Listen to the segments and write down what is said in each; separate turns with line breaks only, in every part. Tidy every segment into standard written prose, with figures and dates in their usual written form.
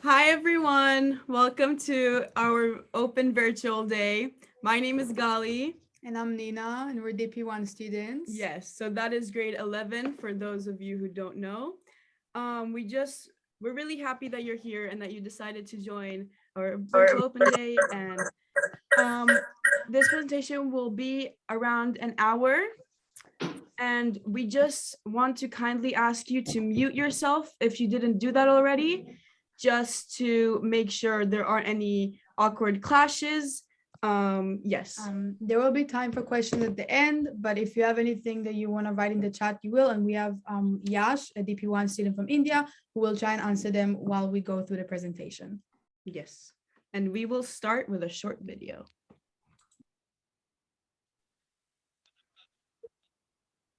Hi, everyone. Welcome to our open virtual day. My name is Gali.
And I'm Nina, and we're DP1 students.
Yes, so that is grade 11 for those of you who don't know. We're really happy that you're here and that you decided to join our virtual open day. And this presentation will be around an hour. And we just want to kindly ask you to mute yourself if you didn't do that already, just to make sure there aren't any awkward clashes. Yes.
There will be time for questions at the end, but if you have anything that you want to write in the chat, you will. And we have Yash, a DP1 student from India, who will try and answer them while we go through the presentation.
Yes. And we will start with a short video.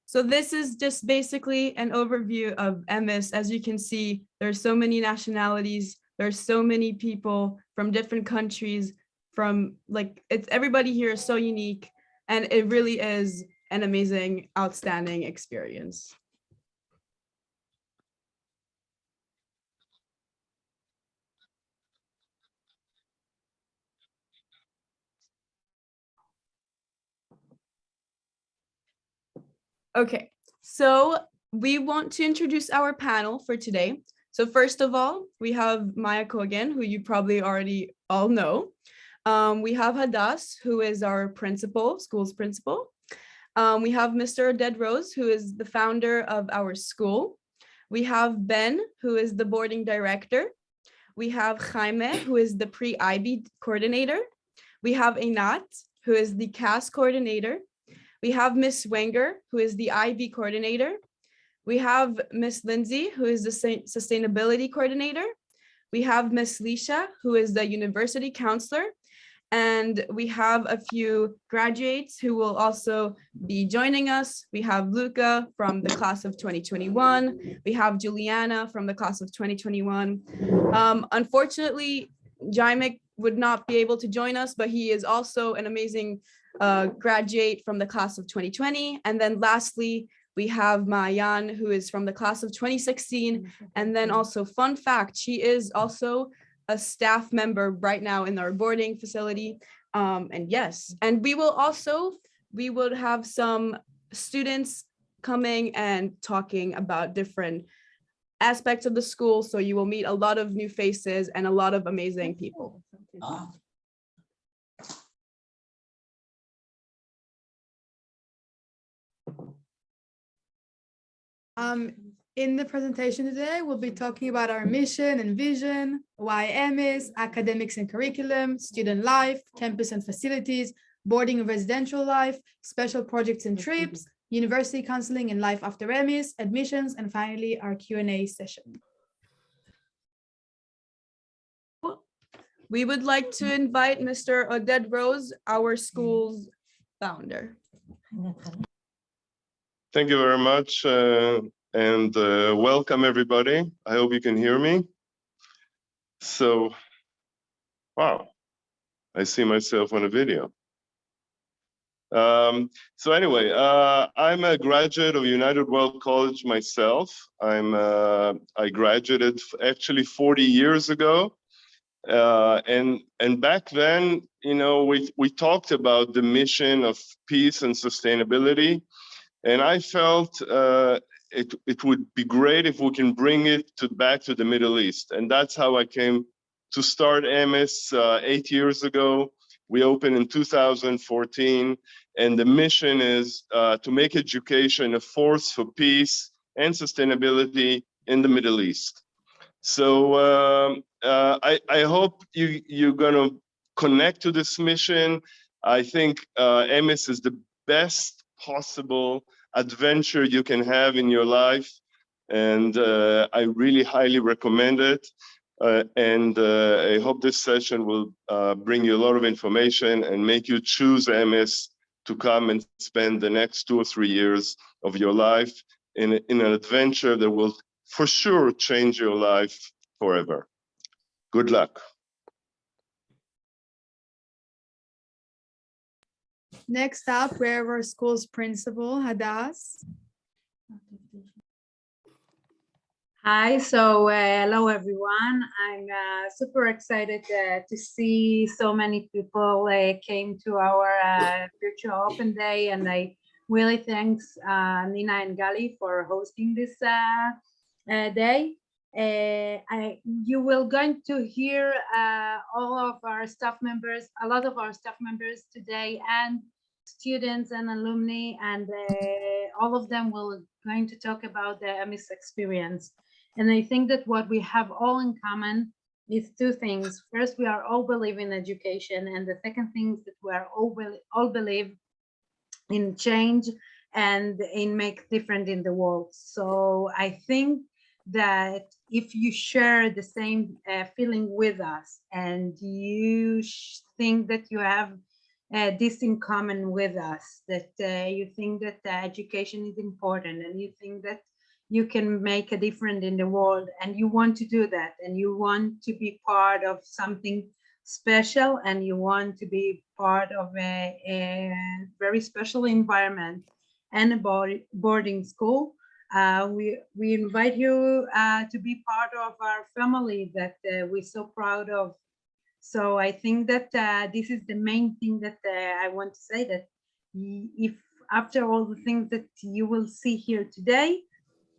So this is just basically an overview of EMIS. As you can see, there's so many nationalities, there's so many people from different countries, everybody here is so unique, and it really is an amazing, outstanding experience. Okay, so we want to introduce our panel for today. So first of all, we have Maya Kogan, who you probably already all know. We have Hadas, who is our principal, school's principal. We have Mr. Oded Rose, who is the founder of our school. We have Ben, who is the boarding director. We have Jaime, who is the pre-IB coordinator. We have Einat, who is the CAS coordinator. We have Miss Wenger, who is the IB coordinator. We have Miss Lindsay, who is the sustainability coordinator. We have Miss Lisha, who is the university counselor. And we have a few graduates who will also be joining us. We have Luca from the class of 2021. We have Juliana from the class of 2021. Unfortunately, Jaime would not be able to join us, but he is also an amazing graduate from the class of 2020. And then lastly, we have Mayan, who is from the class of 2016. And then also, fun fact, she is also a staff member right now in our boarding facility. And yes, and we would have some students coming and talking about different aspects of the school. So you will meet a lot of new faces and a lot of amazing people.
In the presentation today, we'll be talking about our mission and vision, why EMIS, academics and curriculum, student life, campus and facilities, boarding and residential life, special projects and trips, university counseling and life after EMIS, admissions, and finally our Q&A session.
We would like to invite Mr. Oded Rose, our school's founder.
Thank you very much. And welcome everybody. I hope you can hear me. So, wow, I see myself on a video. So anyway, I'm a graduate of United World College myself. I graduated actually 40 years ago. And back then, you know, we talked about the mission of peace and sustainability. And I felt it would be great if we can bring it back to the Middle East. And that's how I came to start EMIS 8 years ago. We opened in 2014, and the mission is to make education a force for peace and sustainability in the Middle East. So I hope you're gonna connect to this mission. I think EMIS is the best possible adventure you can have in your life, and I really highly recommend it. I hope this session will bring you a lot of information and make you choose EMIS to come and spend the next 2 or 3 years of your life in an adventure that will for sure change your life forever. Good luck.
Next up, we have our school's principal, Hadas.
Hi, so hello everyone. I'm super excited to see so many people came to our virtual open day, and I really thanks Nina and Gali for hosting this day. You will going to hear all of our staff members, a lot of our staff members today, and students and alumni, and all of them will going to talk about the EMIS experience. And I think that what we have all in common is two things. First, we are all believe in education, and the second thing is that we are all believe in change and in make different in the world. So I think that if you share the same feeling with us, and you think that you have this in common with us, that you think that education is important, and you think that you can make a difference in the world, and you want to do that, and you want to be part of something special, and you want to be part of a very special environment and a boarding school, we invite you to be part of our family that we're so proud of. So I think that this is the main thing that I want to say, that if after all the things that you will see here today,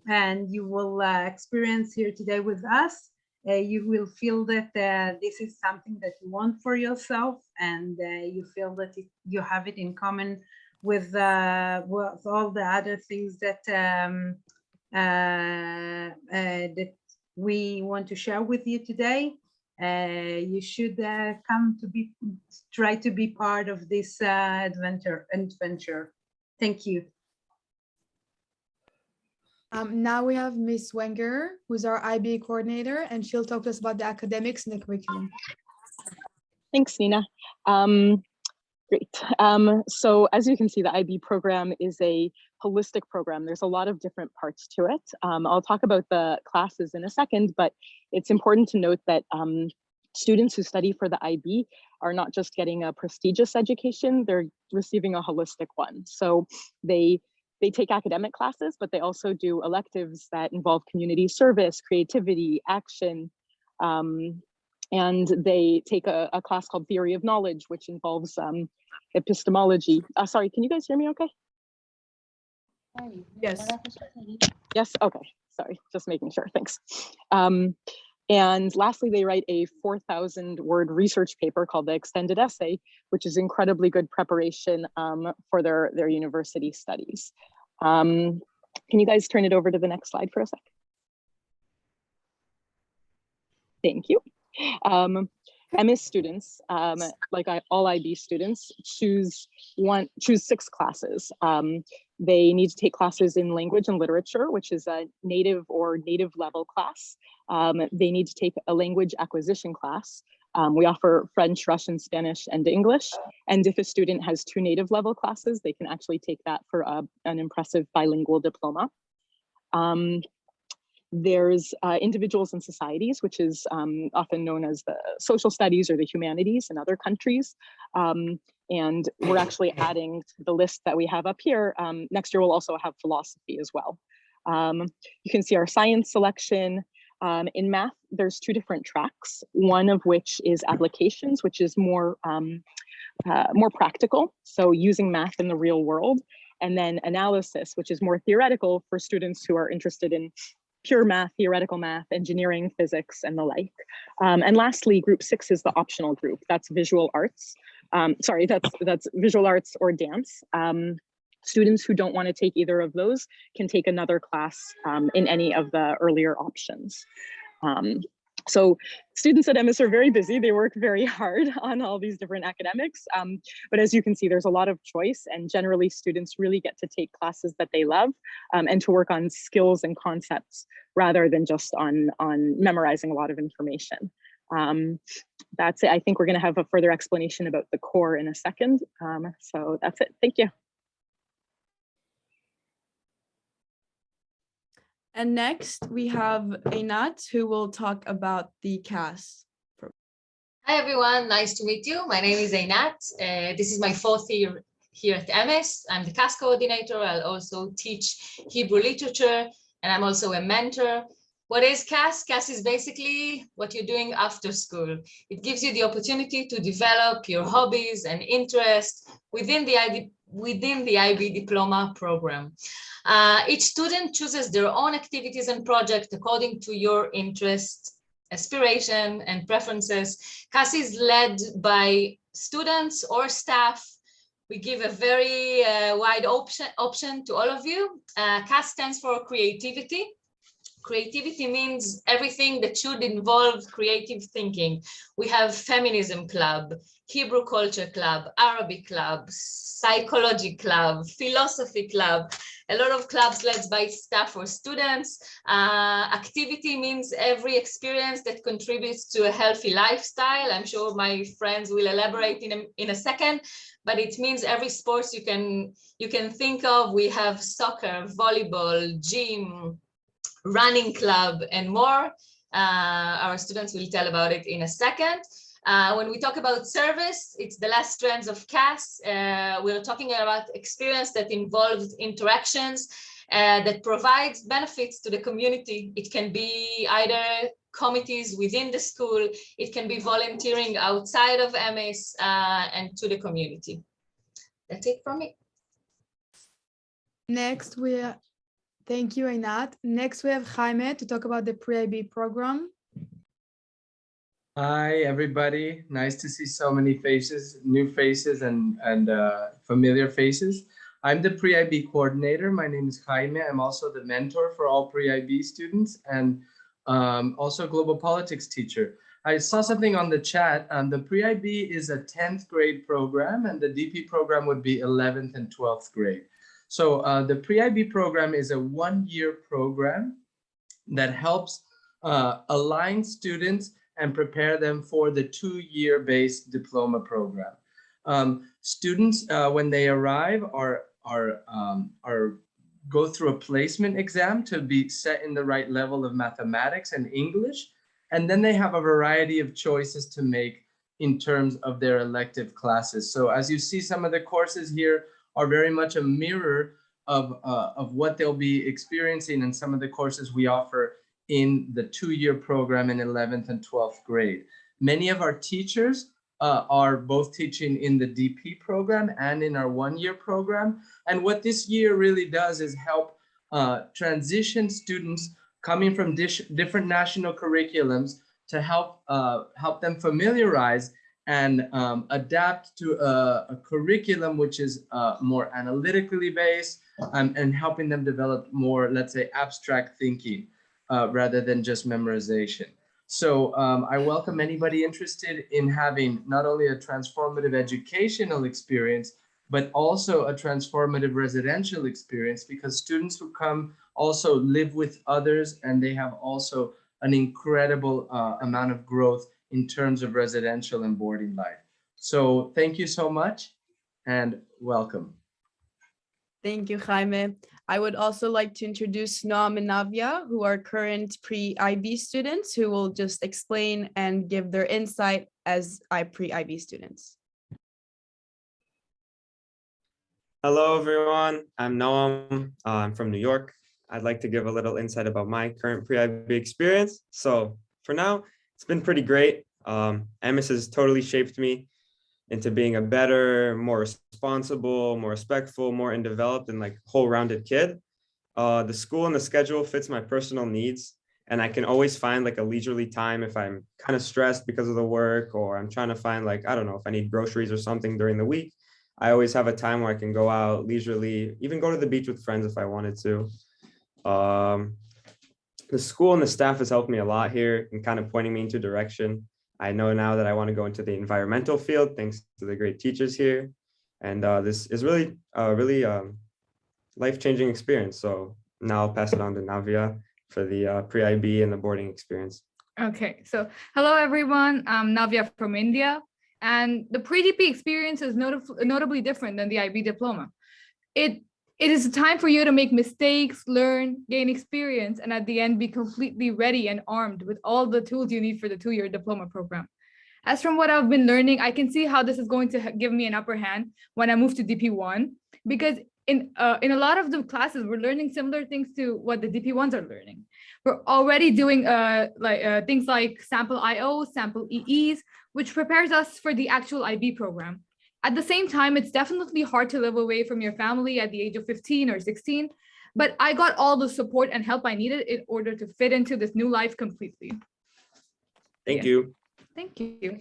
and you will experience here today with us, you will feel that this is something that you want for yourself, and you feel that you have it in common with all the other things that that we want to share with you today. You should try to be part of this adventure. Thank you.
Now we have Miss Wenger, who's our IB coordinator, and she'll talk to us about the academics and the curriculum.
Thanks, Nina. Great. So as you can see, the IB program is a holistic program. There's a lot of different parts to it. I'll talk about the classes in a second, but it's important to note that students who study for the IB are not just getting a prestigious education, they're receiving a holistic one. So they take academic classes, but they also do electives that involve community service, creativity, action, and they take a class called Theory of Knowledge, which involves epistemology. Sorry, can you guys hear me okay?
Yes.
Yes, okay, sorry, just making sure, thanks. And lastly, they write a 4,000 word research paper called the Extended Essay, which is incredibly good preparation for their university studies. Can you guys turn it over to the next slide for a sec? Thank you. MS students, like all IB students, choose 6 classes. They need to take classes in language and literature, which is a native or native level class. They need to take a language acquisition class. We offer French, Russian, Spanish, and English. And if a student has 2 native level classes, they can actually take that for an impressive bilingual diploma. There's individuals and societies, which is often known as the social studies or the humanities in other countries. And we're actually adding to the list that we have up here. Next year, we'll also have philosophy as well. You can see our science selection. In math, there's 2 different tracks, one of which is applications, which is more practical, so using math in the real world, and then analysis, which is more theoretical for students who are interested in pure math, theoretical math, engineering, physics, and the like. And lastly, group 6 is the optional group. That's visual arts. Sorry, that's visual arts or dance. Students who don't want to take either of those can take another class in any of the earlier options. So students at MS are very busy. They work very hard on all these different academics. But as you can see, there's a lot of choice, and generally students really get to take classes that they love and to work on skills and concepts rather than just on memorizing a lot of information. That's it. I think we're going to have a further explanation about the core in a second. So that's it. Thank you.
And next we have Einat, who will talk about the CAS.
Hi everyone, nice to meet you. My name is Einat. This is my 4th year here at MS. I'm the CAS coordinator. I'll also teach Hebrew literature, and I'm also a mentor. What is CAS? CAS is basically what you're doing after school. It gives you the opportunity to develop your hobbies and interests within the IB diploma program. Each student chooses their own activities and projects according to your interest, aspiration, and preferences. CAS is led by students or staff. We give a very wide option to all of you. CAS stands for creativity. Creativity means everything that should involve creative thinking. We have feminism club, Hebrew culture club, Arabic club, psychology club, philosophy club, a lot of clubs led by staff or students. Activity means every experience that contributes to a healthy lifestyle. I'm sure my friends will elaborate in a second, but it means every sports you can think of. We have soccer, volleyball, gym, running club, and more. Our students will tell about it in a second. When we talk about service, it's the last strands of CAS. We're talking about experience that involves interactions that provides benefits to the community. It can be either committees within the school, it can be volunteering outside of MS and to the community. That's it from me.
Next, thank you, Einat. Next, we have Jaime to talk about the pre-IB program.
Hi, everybody. Nice to see so many faces, new faces and familiar faces. I'm the pre-IB coordinator. My name is Jaime. I'm also the mentor for all pre-IB students and also global politics teacher. I saw something on the chat. The pre-IB is a 10th grade program and the DP program would be 11th and 12th grade. So the pre-IB program is a 1-year program that helps align students and prepare them for the 2-year based diploma program. Students, when they arrive, go through a placement exam to be set in the right level of mathematics and English, and then they have a variety of choices to make in terms of their elective classes. So as you see, some of the courses here are very much a mirror of what they'll be experiencing in some of the courses we offer in the 2-year program in 11th and 12th grade. Many of our teachers are both teaching in the DP program and in our 1-year program. And what this year really does is help transition students coming from different national curriculums to help them familiarize and adapt to a curriculum which is more analytically based and helping them develop more, let's say, abstract thinking rather than just memorization. So I welcome anybody interested in having not only a transformative educational experience, but also a transformative residential experience, because students who come also live with others and they have also an incredible amount of growth in terms of residential and boarding life. So thank you so much and welcome.
Thank you, Jaime. I would also like to introduce Noam and Navia, who are current pre-IB students, who will just explain and give their insight as pre-IB students.
Hello, everyone. I'm Noam. I'm from New York. I'd like to give a little insight about my current pre-IB experience. So for now, it's been pretty great. MS has totally shaped me into being a better, more responsible, more respectful, more developed and like whole-rounded kid. The school and the schedule fits my personal needs, and I can always find like a leisurely time if I'm kind of stressed because of the work, or I'm trying to find like, I don't know, if I need groceries or something during the week. I always have a time where I can go out leisurely, even go to the beach with friends if I wanted to. The school and the staff has helped me a lot here and kind of pointing me into direction. I know now that I want to go into the environmental field, thanks to the great teachers here. And this is really, life-changing experience. So now I'll pass it on to Navia for the pre-IB and the boarding experience.
Okay, so hello everyone, I'm Navia from India, and the pre-DP experience is notably different than the IB diploma. It is a time for you to make mistakes, learn, gain experience, and at the end be completely ready and armed with all the tools you need for the 2-year diploma program. As from what I've been learning, I can see how this is going to give me an upper hand when I move to DP1, because in a lot of the classes, we're learning similar things to what the DP1s are learning. We're already doing things like sample IO, sample EEs, which prepares us for the actual IB program. At the same time, it's definitely hard to live away from your family at the age of 15 or 16, but I got all the support and help I needed in order to fit into this new life completely.
Thank
Yeah.
you.
Thank you.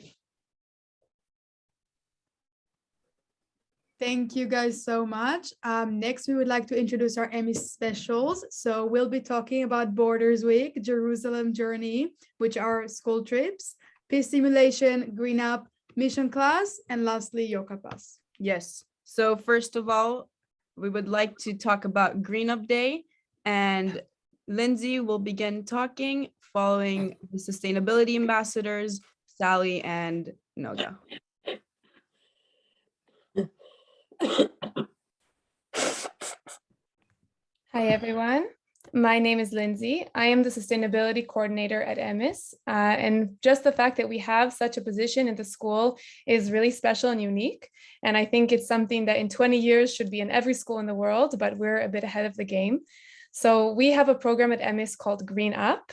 Thank you guys so much. Next, we would like to introduce our Emmy specials. So we'll be talking about Borders Week, Jerusalem Journey, which are school trips, peace simulation, Green Up, mission class, and lastly, Yoga Pass.
Yes. So first of all, we would like to talk about Green Up Day, and Lindsay will begin talking following the sustainability ambassadors, Sally and Noga.
Hi, everyone. My name is Lindsay. I am the sustainability coordinator at EMIS. And just the fact that we have such a position in the school is really special and unique. And I think it's something that in 20 years should be in every school in the world, but we're a bit ahead of the game. So we have a program at EMIS called Green Up.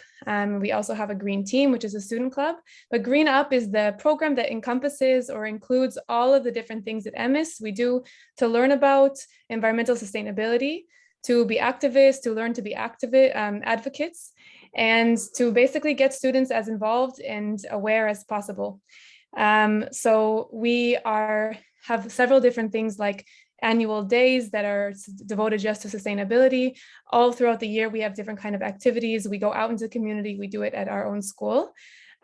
We also have a Green Team, which is a student club. But Green Up is the program that encompasses or includes all of the different things at EMIS we do to learn about environmental sustainability, to be activists, to learn to be advocates, and to basically get students as involved and aware as possible. So we have several different things like annual days that are devoted just to sustainability. All throughout the year, we have different kind of activities. We go out into the community, we do it at our own school.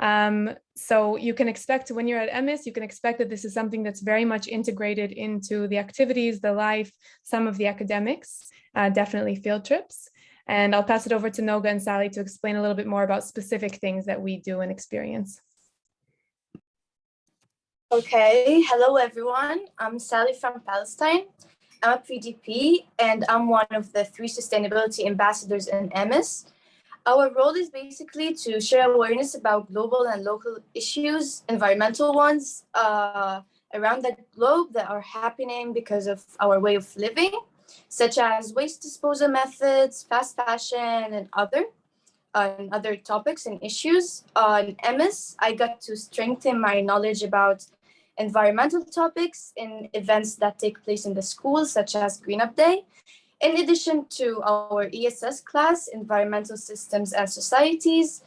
So you can expect when you're at EMIS, you can expect that this is something that's very much integrated into the activities, the life, some of the academics, definitely field trips. And I'll pass it over to Noga and Sally to explain a little bit more about specific things that we do and experience.
Okay, hello everyone. I'm Sally from Palestine. I'm a PDP and I'm one of the 3 sustainability ambassadors in EMIS. Our role is basically to share awareness about global and local issues, environmental ones around the globe that are happening because of our way of living, such as waste disposal methods, fast fashion, and other topics and issues. In EMIS, I got to strengthen my knowledge about environmental topics in events that take place in the school, such as Green Up Day. In addition to our ESS class, Environmental Systems and Societies,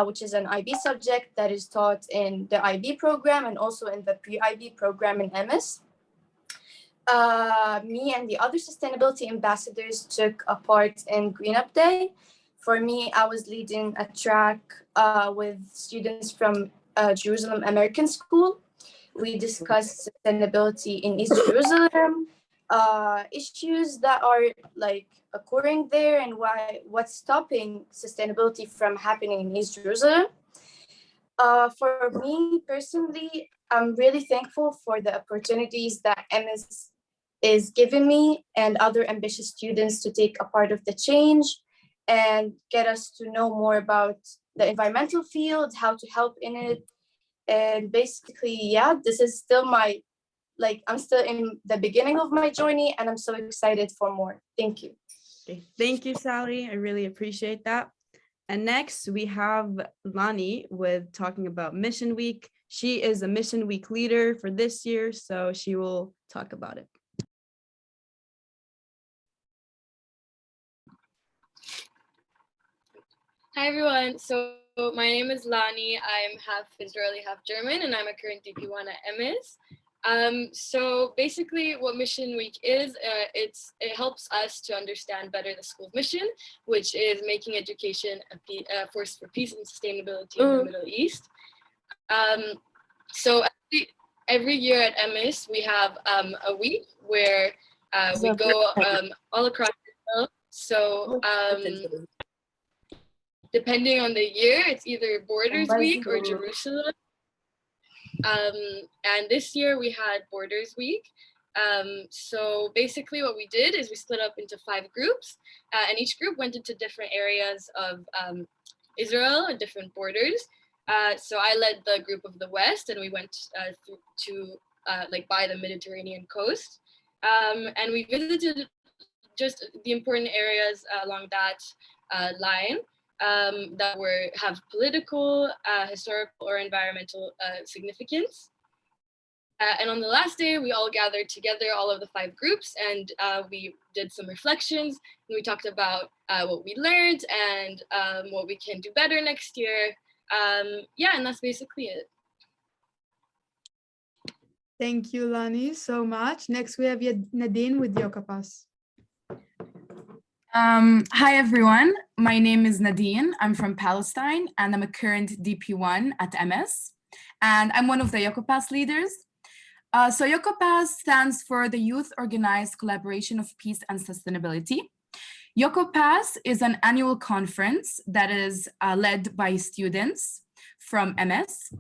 which is an IB subject that is taught in the IB program and also in the pre-IB program in EMIS. Me and the other sustainability ambassadors took a part in Green Up Day. For me, I was leading a track with students from Jerusalem American School. We discussed sustainability in East Jerusalem, issues that are like occurring there and what's stopping sustainability from happening in East Jerusalem. For me personally, I'm really thankful for the opportunities that EMIS is giving me and other ambitious students to take a part of the change and get us to know more about the environmental field, how to help in it. And basically, yeah, this is still I'm still in the beginning of my journey and I'm so excited for more. Thank you.
Okay. Thank you, Sally. I really appreciate that. And next we have Lani with talking about Mission Week. She is a Mission Week leader for this year, so she will talk about it.
Hi everyone, so my name is Lani. I'm half Israeli, half German, and I'm a current DP1 at EMIS. So basically what Mission Week is, it helps us to understand better the school's mission, which is making education a force for peace and sustainability in the Middle East. So every year at EMIS, we have a week where we go all across Israel. So depending on the year, it's either Borders Week or Jerusalem. And this year we had Borders Week. So basically what we did is we split up into 5 groups, and each group went into different areas of Israel and different borders. So I led the group of the West, and we went to by the Mediterranean coast. And we visited just the important areas along that line that have political, historical, or environmental significance. And on the last day, we all gathered together, all of the 5 groups, and we did some reflections. And we talked about what we learned and what we can do better next year. Yeah, and that's basically it.
Thank you, Lani, so much. Next, we have Nadine with Yokapas.
Hi, everyone. My name is Nadine. I'm from Palestine, and I'm a current DP1 at MS. And I'm one of the Yokopas leaders. So Yokopas stands for the Youth Organized Collaboration of Peace and Sustainability. Yokopas is an annual conference that is led by students from MS.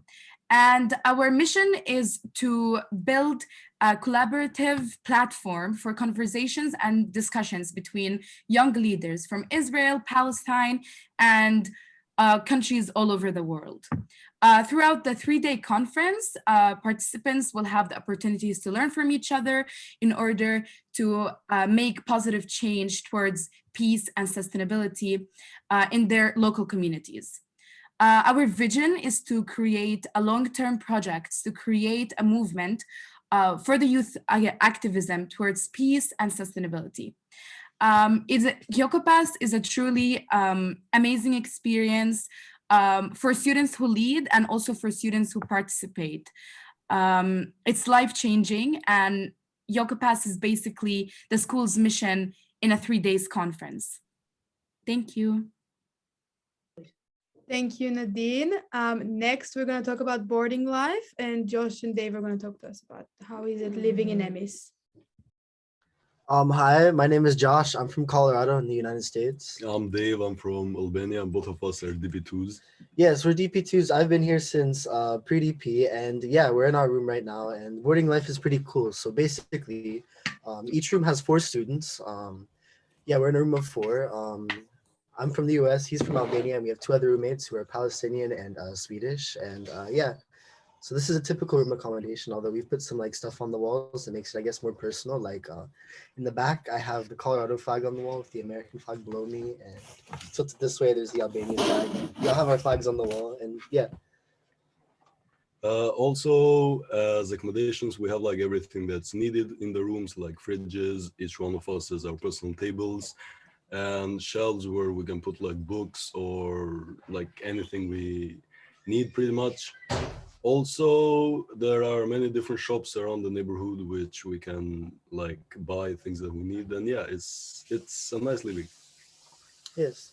And our mission is to build a collaborative platform for conversations and discussions between young leaders from Israel, Palestine, and countries all over the world. Throughout the 3-day conference, participants will have the opportunities to learn from each other in order to make positive change towards peace and sustainability in their local communities. Our vision is to create a long-term project, to create a movement for the youth activism towards peace and sustainability. Yokopas is a truly amazing experience for students who lead and also for students who participate. It's life-changing, and Yokopas is basically the school's mission in a 3-day conference. Thank you.
Thank you, Nadine. Next, we're going to talk about boarding life, and Josh and Dave are going to talk to us about how is it living in EMIS.
Hi, my name is Josh. I'm from Colorado in the United States.
I'm Dave. I'm from Albania, and both of us are DP2s.
Yes, we're DP2s. I've been here since pre-DP, and yeah, we're in our room right now, and boarding life is pretty cool. So basically, each room has 4 students. Yeah, we're in a room of 4. I'm from the US, he's from Albania, and we have 2 other roommates who are Palestinian and Swedish. And yeah, so this is a typical room accommodation, although we've put some like stuff on the walls that makes it, I guess, more personal. Like in the back, I have the Colorado flag on the wall with the American flag below me. And tilted this way, there's the Albanian flag. We all have our flags on the wall, and yeah.
Also, as accommodations, we have like everything that's needed in the rooms, like fridges. Each one of us has our personal tables and shelves where we can put like books or like anything we need pretty much. Also, there are many different shops around the neighborhood which we can like buy things that we need. And yeah, it's a nice living.
Yes.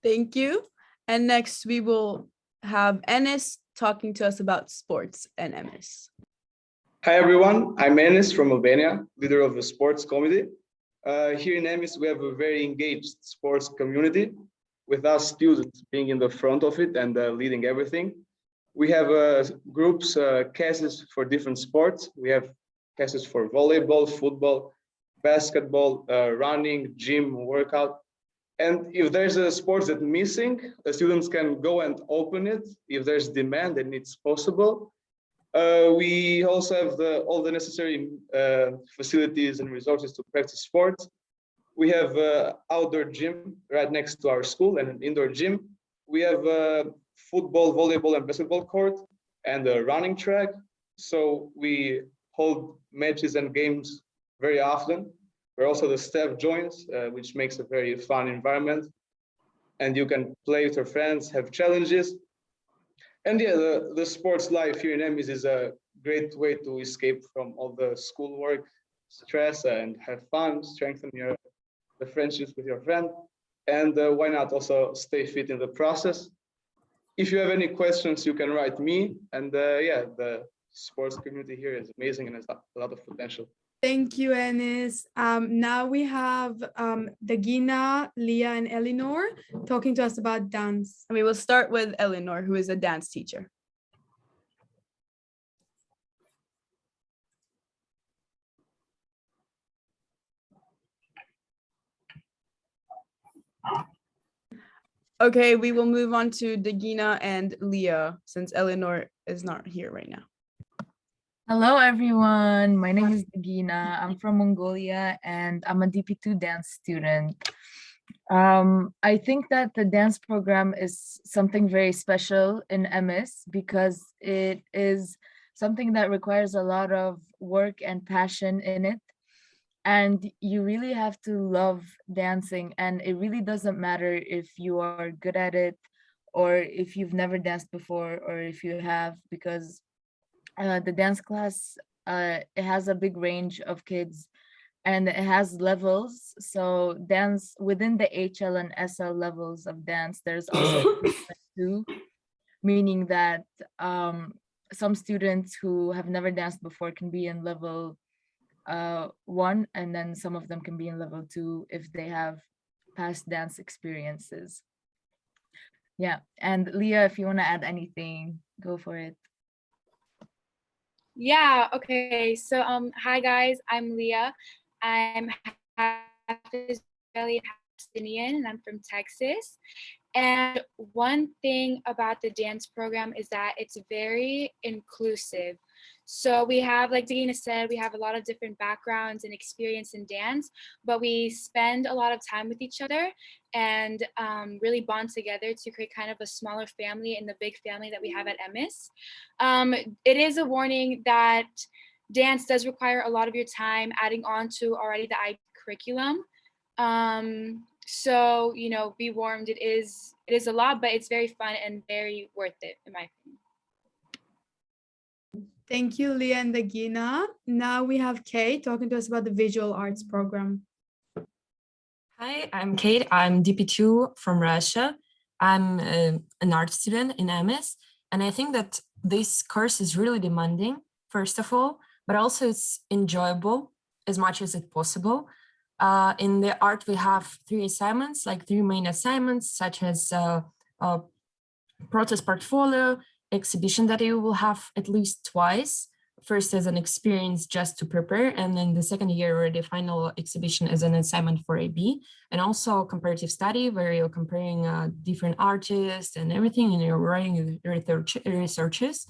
Thank you. And next we will have Enes talking to us about sports and MS.
Hi everyone, I'm Enes from Albania, leader of the sports committee. Here in EMIS, we have a very engaged sports community, with us students being in the front of it and leading everything. We have groups, classes for different sports. We have classes for volleyball, football, basketball, running, gym, workout. And if there's a sport that's missing, the students can go and open it. If there's demand and it's possible. We also have all the necessary facilities and resources to practice sports. We have an outdoor gym right next to our school and an indoor gym. We have a football, volleyball, and basketball court and a running track. So we hold matches and games very often, where also the staff joins, which makes a very fun environment. And you can play with your friends, have challenges. And yeah, the sports life here in EMIS is a great way to escape from all the schoolwork stress and have fun, strengthen the friendships with your friend. And why not also stay fit in the process? If you have any questions, you can write me. And yeah, the sports community here is amazing and has a lot of potential.
Thank you, Enes. Now we have Dagina, Leah, and Eleanor talking to us about dance.
And we will start with Eleanor, who is a dance teacher. Okay, we will move on to Dagina and Leah, since Eleanor is not here right now.
Hello, everyone. My name is Nagina. I'm from Mongolia and I'm a DP2 dance student. I think that the dance program is something very special in MS because it is something that requires a lot of work and passion in it. And you really have to love dancing, and it really doesn't matter if you are good at it or if you've never danced before or if you have, because the dance class, it has a big range of kids and it has levels. So dance within the HL and SL levels of dance, there's also two, meaning that some students who have never danced before can be in level 1, and then some of them can be in level 2 if they have past dance experiences. Yeah, and Leah, if you want to add anything, go for it.
Yeah, okay. So hi guys, I'm Leah. I'm half Israeli, half Palestinian, and I'm from Texas. And one thing about the dance program is that it's very inclusive. So we have, like Dina said, we have a lot of different backgrounds and experience in dance, but we spend a lot of time with each other and really bond together to create kind of a smaller family in the big family that we have at MS. It is a warning that dance does require a lot of your time, adding on to already the IB curriculum. So, you know, be warned, it is a lot, but it's very fun and very worth it, in my opinion.
Thank you, Leah and Nagina. Now we have Kate talking to us about the visual arts program.
Hi, I'm Kate. I'm DP2 from Russia. I'm an art student in MS, and I think that this course is really demanding, first of all, but also it's enjoyable as much as it's possible. In the art, we have 3 assignments, like 3 main assignments, such as protest portfolio, exhibition that you will have at least twice, first as an experience just to prepare, and then the second year or the final exhibition as an assignment for AB, and also comparative study where you're comparing different artists and everything, and you're writing researches.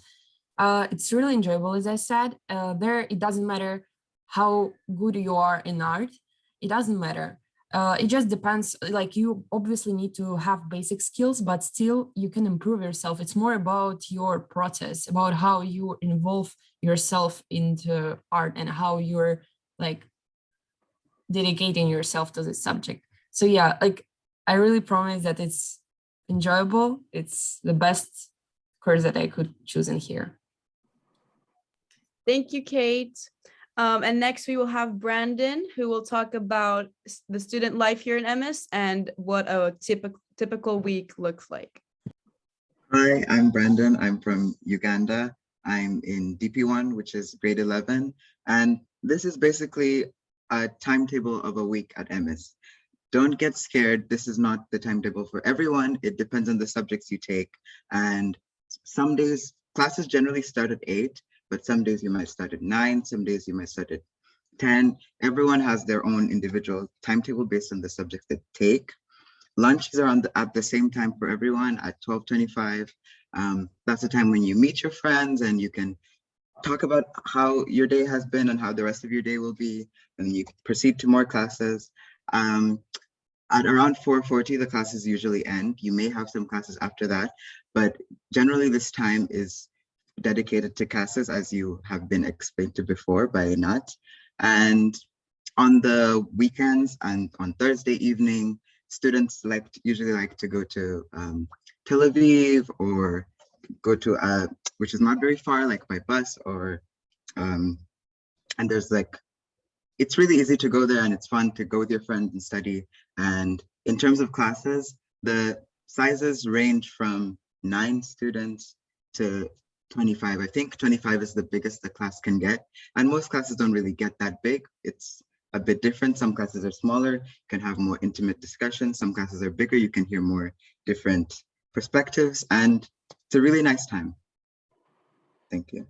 It's really enjoyable, as I said. There, it doesn't matter how good you are in art. It doesn't matter. It just depends, like you obviously need to have basic skills, but still you can improve yourself. It's more about your process, about how you involve yourself into art and how you're like dedicating yourself to the subject. So yeah, like I really promise that it's enjoyable. It's the best course that I could choose in here.
Thank you, Kate. And next we will have Brandon, who will talk about the student life here in MS and what a typical week looks like.
Hi, I'm Brandon. I'm from Uganda. I'm in DP1, which is grade 11. And this is basically a timetable of a week at MS. Don't get scared. This is not the timetable for everyone. It depends on the subjects you take. And some days, classes generally start at 8. But some days you might start at 9, some days you might start at 10. Everyone has their own individual timetable based on the subjects they take. Lunches are at the same time for everyone at 12:25. That's the time when you meet your friends and you can talk about how your day has been and how the rest of your day will be. And then you proceed to more classes. At around 4:40, the classes usually end. You may have some classes after that, but generally this time is dedicated to classes, as you have been explained to before by Nat. And on the weekends and on Thursday evening, students usually like to go to Tel Aviv or go to which is not very far, like by bus or and there's like, it's really easy to go there and it's fun to go with your friends and study. And in terms of classes, the sizes range from 9 students to 25. I think 25 is the biggest the class can get. And most classes don't really get that big. It's a bit different. Some classes are smaller, can have more intimate discussions. Some classes are bigger, you can hear more different perspectives, and it's a really nice time. Thank you.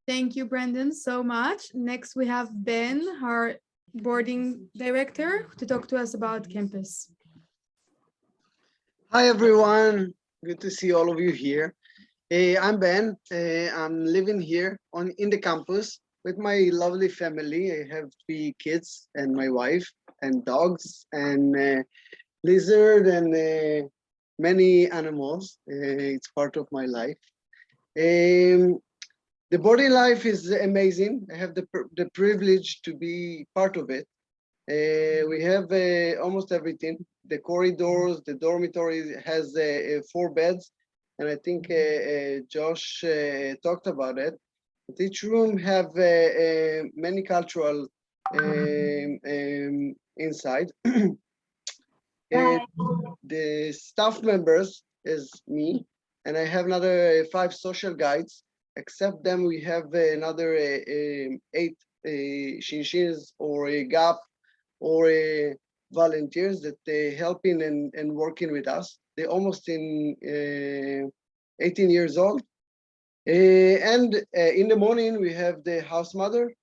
Thank you, Brandon, so much. Next, we have Ben, our boarding director, to talk to us about campus.
Hi, everyone. Good to see all of you here. I'm Ben. I'm living here in the campus with my lovely family. I have 3 kids and my wife and dogs and lizard and many animals. It's part of my life. The boarding life is amazing. I have the privilege to be part of it. We have almost everything. The corridors, the dormitory has 4 beds, and I think Josh talked about it. But each room have many cultural inside. The staff members is me, and I have another 5 social guides. Except them, we have another 8 shinshins or a GAP or volunteers that they helping and working with us. They're almost in 18 years old. And in the morning, we have the house mother,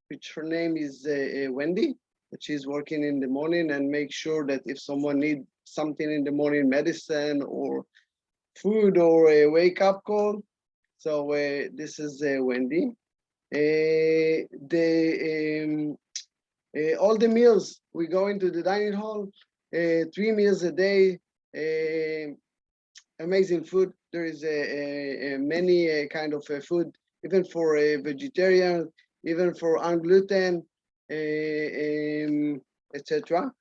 which her name is Wendy, that she's working in the morning and make sure that if someone needs something in the morning, medicine or food or a wake up call. So this is Wendy. All the meals, we go into the dining hall, 3 meals a day, amazing food. There is many kind of food, even for a vegetarian, even for ungluten, etc.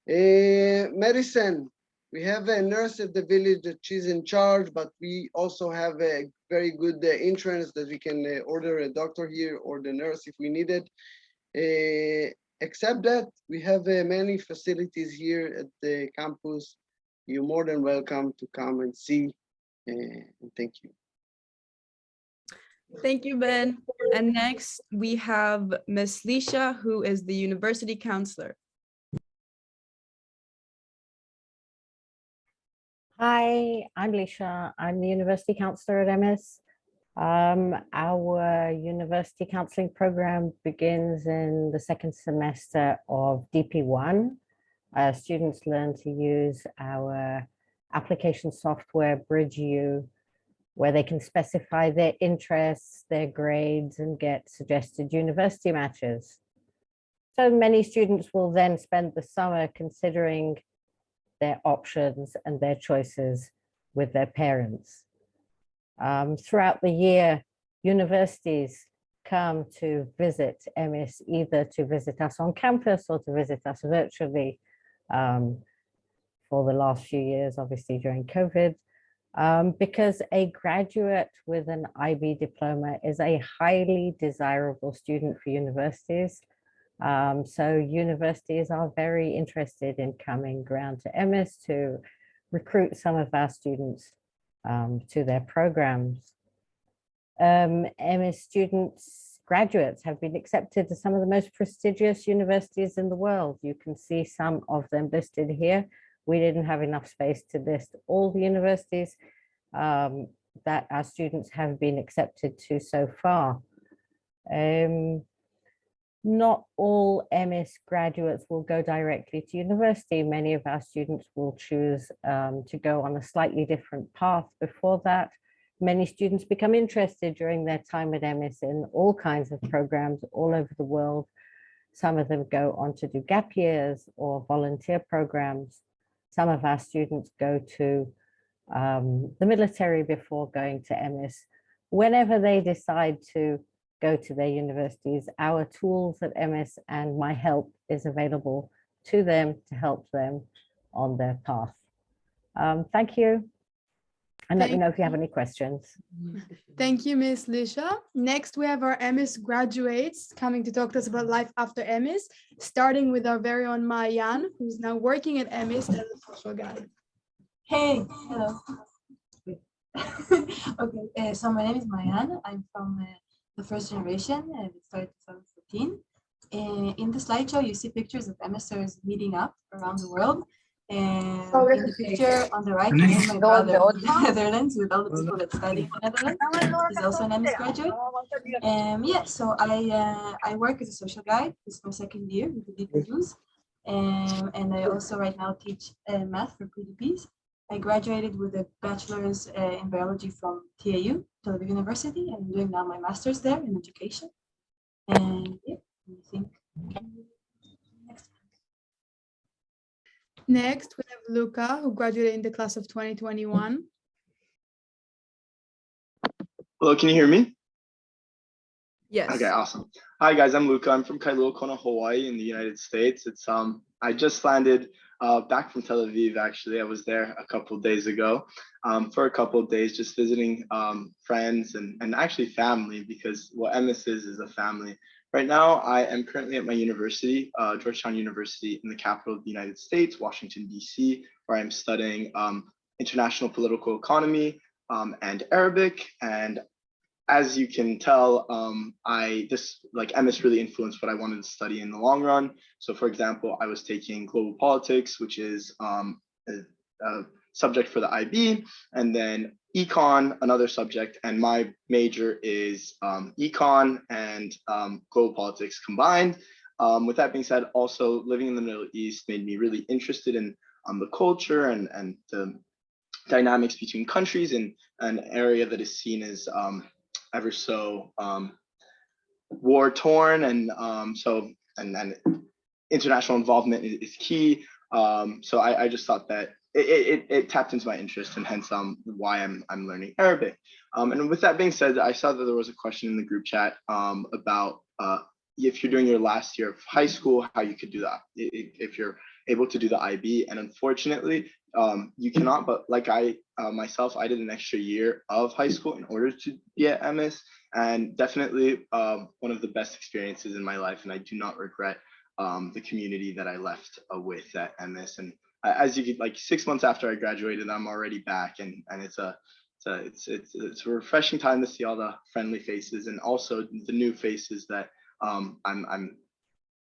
Medicine, we have a nurse at the village that she's in charge, but we also have a very good insurance that we can order a doctor here or the nurse if we need it. Except that we have many facilities here at the campus. You're more than welcome to come and see. And thank you.
Thank you, Ben. And next we have Miss Lisha, who is the university counselor.
Hi, I'm Lisha. I'm the university counselor at MS. Our university counseling program begins in the 2nd semester of DP1. Students learn to use our application software, BridgeU, where they can specify their interests, their grades, and get suggested university matches. So many students will then spend the summer considering their options and their choices with their parents. Throughout the year, universities come to visit MS, either to visit us on campus or to visit us virtually for the last few years, obviously during COVID, because a graduate with an IB diploma is a highly desirable student for universities. So universities are very interested in coming around to MS to recruit some of our students to their programs. MS students, graduates have been accepted to some of the most prestigious universities in the world. You can see some of them listed here. We didn't have enough space to list all the universities that our students have been accepted to so far. Not all MS graduates will go directly to university. Many of our students will choose to go on a slightly different path before that. Many students become interested during their time at MS in all kinds of programs all over the world. Some of them go on to do gap years or volunteer programs. Some of our students go to the military before going to MS. Whenever they decide to go to their universities, our tools at MS and My Help is available to them to help them on their path. Thank you. And let me know if you have any questions.
Thank you, Ms. Lisha. Next, we have our MS graduates coming to talk to us about life after MS, starting with our very own Mayan, who's now working at MS as a social guide.
Hey, hello. Okay, so my name is Mayan. I'm from the first generation, and it started in 2014. In the slideshow, you see pictures of MSers meeting up around the world. And in the picture on the right, you see my brother in the Netherlands with all the people that study in the Netherlands. He's also an MS graduate. Yeah, so I work as a social guide. This is my 2nd year with the DPUs. And I also right now teach math for PDPs. I graduated with a bachelor's in biology from TAU, Tel Aviv University, and I'm doing now my master's there in education. And yeah, I think.
Next, we have Luca, who graduated in the class of 2021.
Hello, can you hear me?
Yes.
Okay, awesome. Hi guys, I'm Luca. I'm from Kailua Kona, Hawaii in the United States. It's I just landed back from Tel Aviv actually. I was there a couple of days ago for a couple of days, just visiting friends and actually family, because what MS is a family. Right now, I am currently at my university, Georgetown University in the capital of the United States, Washington, DC, where I'm studying international political economy and Arabic. And as you can tell, MS really influenced what I wanted to study in the long run. So for example, I was taking global politics, which is a subject for the IB, and then econ, another subject, and my major is econ and global politics combined. With that being said, also living in the Middle East made me really interested in the culture and the dynamics between countries in an area that is seen as ever so war torn, and and international involvement is key. So I just thought that it tapped into my interest, and hence why I'm learning Arabic. And with that being said, I saw that there was a question in the group chat about if you're doing your last year of high school, how you could do that, if you're able to do the IB. And unfortunately, you cannot, but like myself, I did an extra year of high school in order to be at MS, and definitely one of the best experiences in my life. And I do not regret the community that I left with at MS. And as you get, like 6 months after I graduated, I'm already back, and it's a refreshing time to see all the friendly faces and also the new faces that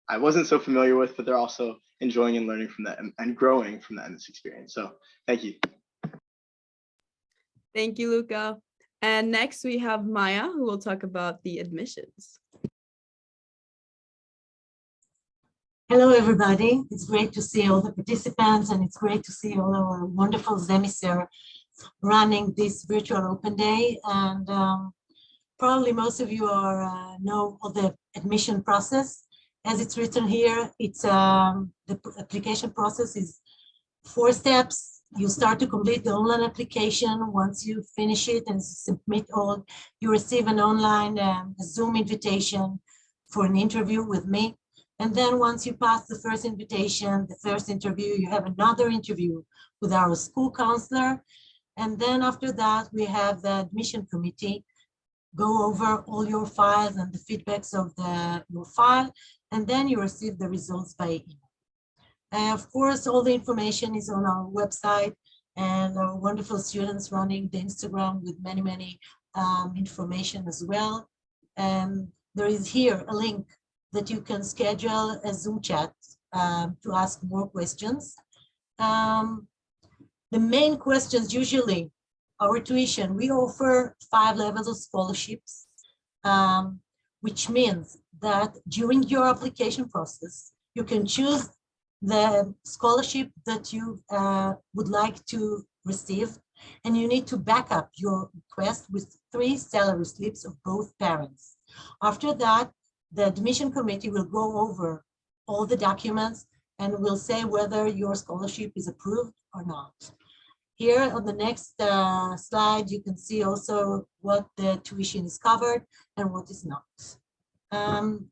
I wasn't so familiar with, but they're also enjoying and learning from that and growing from the MS experience. So thank you.
Thank you, Luca. And next we have Maya, who will talk about the admissions.
Hello, everybody. It's great to see all the participants, and it's great to see all our wonderful Zemiser running this virtual open day. And probably most of you know of the admission process. As it's written here, it's the application process is 4 steps. You start to complete the online application. Once you finish it and submit all, you receive an online Zoom invitation for an interview with me. And then once you pass the first invitation, the first interview, you have another interview with our school counselor. And then after that, we have the admission committee go over all your files and the feedbacks of your file, and then you receive the results by email. Of course, all the information is on our website, and our wonderful students running the Instagram with many information as well. And there is here a link that you can schedule a Zoom chat to ask more questions. The main questions usually, our tuition, we offer 5 levels of scholarships, which means that during your application process, you can choose the scholarship that you would like to receive, and you need to back up your request with 3 salary slips of both parents. After that, the admission committee will go over all the documents and will say whether your scholarship is approved or not. Here on the next slide, you can see also what the tuition is covered and what is not.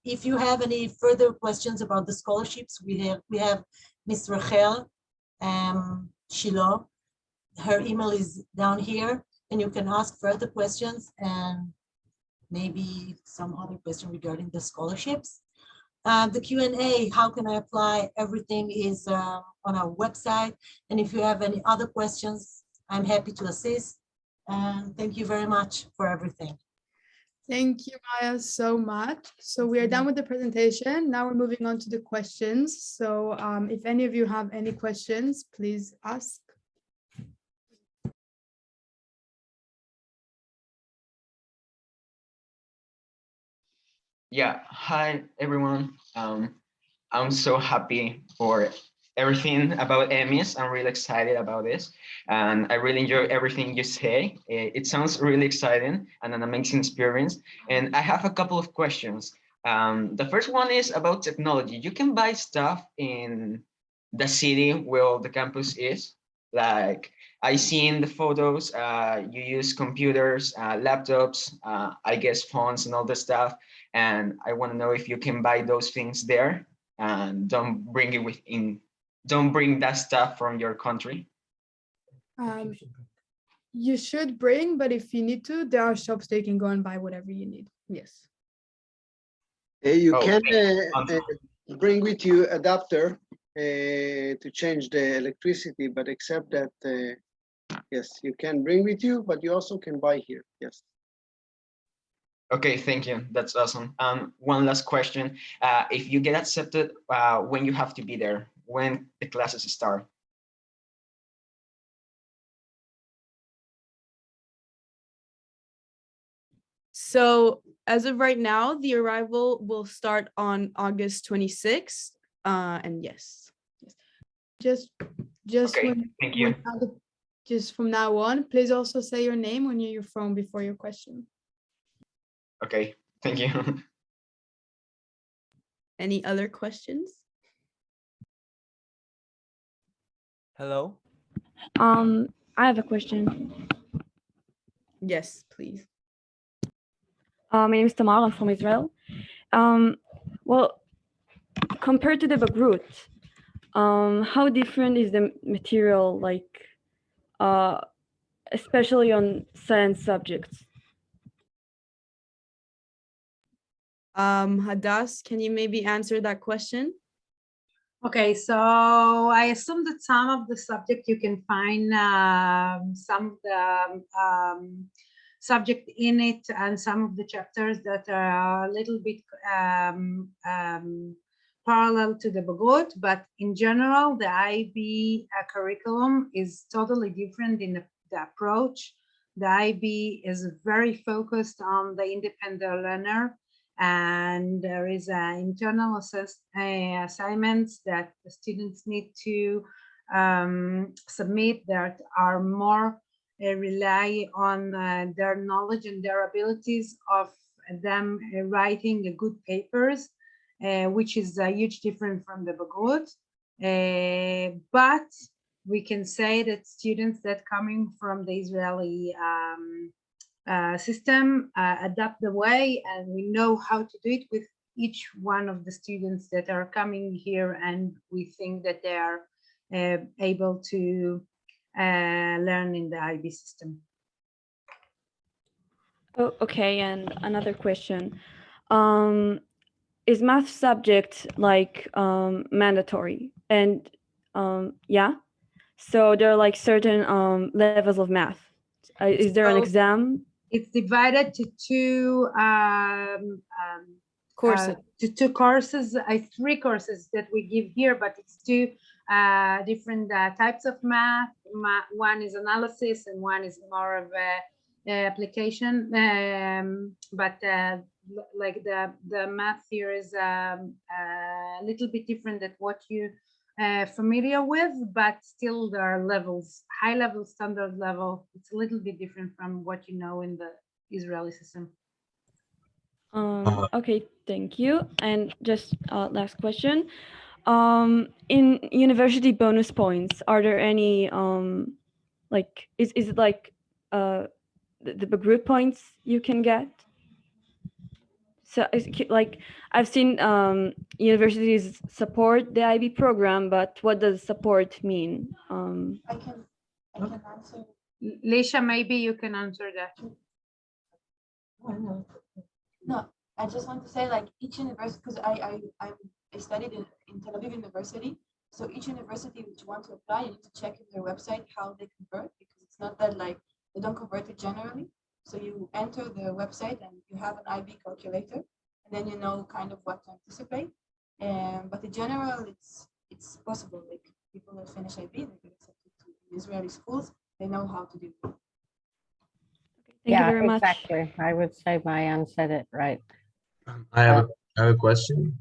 If you have any further questions about the scholarships, we have Ms. Rachel Shiloh. Her email is down here, and you can ask further questions and maybe some other question regarding the scholarships. The Q&A, how can I apply? Everything is on our website. And if you have any other questions, I'm happy to assist. And thank you very much for everything.
Thank you, Maya, so much. So we are done with the presentation. Now we're moving on to the questions. So if any of you have any questions, please ask.
Yeah, hi everyone. I'm so happy for
everything about EMIS. I'm really excited about this, and I really enjoy everything you say. It sounds really exciting and an amazing experience. And I have a couple of questions. The first one is about technology. You can buy stuff in the city where the campus is. Like I see in the photos, you use computers, laptops, I guess phones and all the stuff. And I want to know if you can buy those things there and don't bring it don't bring that stuff from your country.
You should bring, but if you need to, there are shops that you can go and buy whatever you need. Yes.
You
Oh,
can
okay.
bring with you adapter to change the electricity, but except that, yes, you can bring with you, but you also can buy here. Yes.
Okay, thank you. That's awesome. One last question. If you get accepted, when you have to be there, when the classes start?
So as of right now, the arrival will start on August 26th. And yes.
Just
Okay,
when,
thank you.
just from now on, please also say your name when you're your phone before your question.
Okay, thank you.
Any other questions?
Hello.
I have a question.
Yes, please.
My name is Tamara. I'm from Israel. Well, compared to the Bagrut, how different is the material, like, especially on science subjects?
Hadass, can you maybe answer that question?
Okay, so I assume that some of the subject you can find some of the subject in it and some of the chapters that are a little bit parallel to the Bagrut, but in general, the IB curriculum is totally different in the approach. The IB is very focused on the independent learner, and there is internal assignments that the students need to submit that are more rely on their knowledge and their abilities of them writing good papers, which is a huge difference from the Bagrut. But we can say that students that coming from the Israeli system adapt the way, and we know how to do it with each one of the students that are coming here, and we think that they are able to learn in the IB system.
Oh, okay, and another question. Is math subject like mandatory? And yeah, so there are like certain levels of math. Is there an exam?
It's divided to two
courses.
Two courses, three courses that we give here, but it's two different types of math. One is analysis and one is more of a application. But like the math here is a little bit different than what you familiar with, but still there are levels, high level, standard level. It's a little bit different from what you know in the Israeli system.
Okay, thank you. And just last question. In university bonus points, are there any like is it like the Bagrut points you can get? So like I've seen universities support the IB program, but what does support mean?
I can answer.
Leisha, maybe you can answer that.
No, I just want to say, like, each university, because I studied in Tel Aviv University, so each university which want to apply, you need to check in their website how they convert, because it's not that like they don't convert it generally. So you enter the website and you have an IB calculator, and then you know kind of what to anticipate. But in general, it's possible. Like people that finish IB, they get accepted to Israeli schools. They know how to do it.
Thank you very much.
Exactly. I would say Mayan said it right.
I have a question.